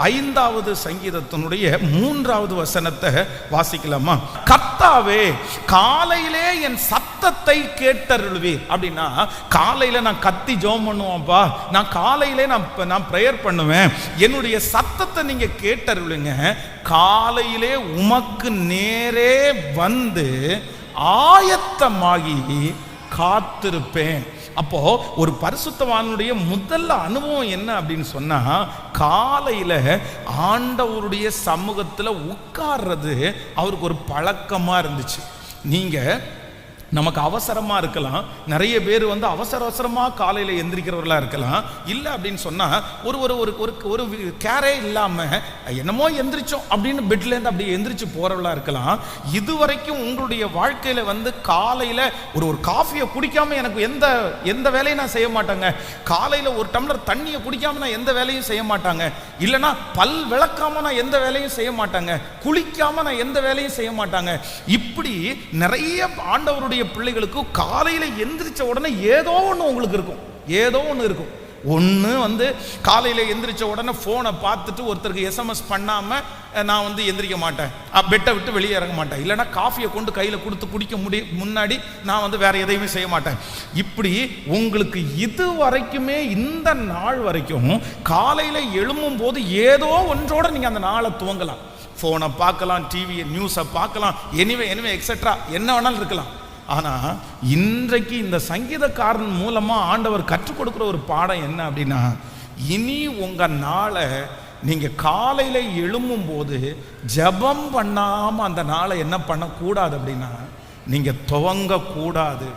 5வது சங்கீதத்தினுடைய 3வது வசனத்தை வாசிக்கலாமா? கர்த்தாவே காலையிலே என் சத்தத்தை கேட்டருள்வீர். அப்படின்னா காலையில நான் கத்தி ஜெபம் பண்ணுவேன்ப்பா, நான் காலையிலே நான் பிரேயர் பண்ணுவேன், என்னுடைய சத்தத்தை நீங்க கேட்டருளுங்க. காலையிலே உமக்கு நேரே வந்து ஆயத்தமாகி காத்திருப்பேன். அப்போ ஒரு பரிசுத்தவானுடைய முதல் அனுபவம் என்ன அப்படின்னு சொன்னா, காலையில ஆண்டவருடைய சமூகத்துல உட்கார்றது அவருக்கு ஒரு பழக்கமா இருந்துச்சு. நீங்க நமக்கு அவசரமா இருக்கலாம், நிறைய பேர் வந்து அவசரமா காலையில எந்திரிக்கிறவர்களா இருக்கலாம். இல்ல அப்படின்னு சொன்னா ஒரு ஒரு ஒரு ஒரு கேரே இல்லாம என்னமோ எந்திரிச்சோம் அப்படின்னு பெட்ல இருந்து அப்படியே எந்திரிச்சு போறவர்களா இருக்கலாம். இதுவரைக்கும் உங்களுடைய வாழ்க்கையில வந்து காலையில ஒரு காஃபியை குடிக்காம எனக்கு எந்த வேலையும் நான் செய்ய மாட்டாங்க, காலையில ஒரு டம்ளர் தண்ணியை குடிக்காம நான் எந்த வேலையும் செய்ய மாட்டாங்க, இல்லைன்னா பல் விளக்காம நான் எந்த வேலையும் செய்ய மாட்டாங்க, குளிக்காம நான் எந்த வேலையும் செய்ய மாட்டாங்க. இப்படி நிறைய ஆண்டவருடைய பிள்ளைகளுக்கு காலையில எந்திரிச்ச உடனே ஏதோ ஒன்று உங்களுக்கு இருக்கும், ஏதோ ஒன்று இருக்கும். ஒன்று வந்து காலையில எந்திரிச்ச உடனே போனை பார்த்துட்டு ஒருத்தருக்கு SMS பண்ணாம நான் வந்து எந்திரிக்க மாட்டேன், பெட்டை விட்டு வெளியே இறங்க மாட்டேன், இல்லைன்னா காஃபியை கொண்டு கையில் கொடுத்து குடிக்க முன்னாடி நான் வந்து வேற எதையுமே செய்ய மாட்டேன். இப்படி உங்களுக்கு இது வரைக்குமே இந்த நாள் வரைக்கும் காலையில எழும்பும் போது ஏதோ ஒன்றோட நீங்க அந்த நாளை துவங்கலாம். போனை பார்க்கலாம், டிவி நியூஸை பார்க்கலாம், எனிவே எக்ஸெட்ரா என்ன வேணாலும் இருக்கலாம். ஆனா இன்றைக்கு இந்த சங்கீதக்காரன் மூலமா ஆண்டவர் கற்றுக் கொடுக்கிற ஒரு பாடம் என்ன அப்படின்னா, இனி உங்க நாளை நீங்க காலையில எழும்பும் போது ஜெபம் பண்ணாம அந்த நாளை என்ன பண்ணக்கூடாது அப்படின்னா, நீங்க துவங்க கூடாது.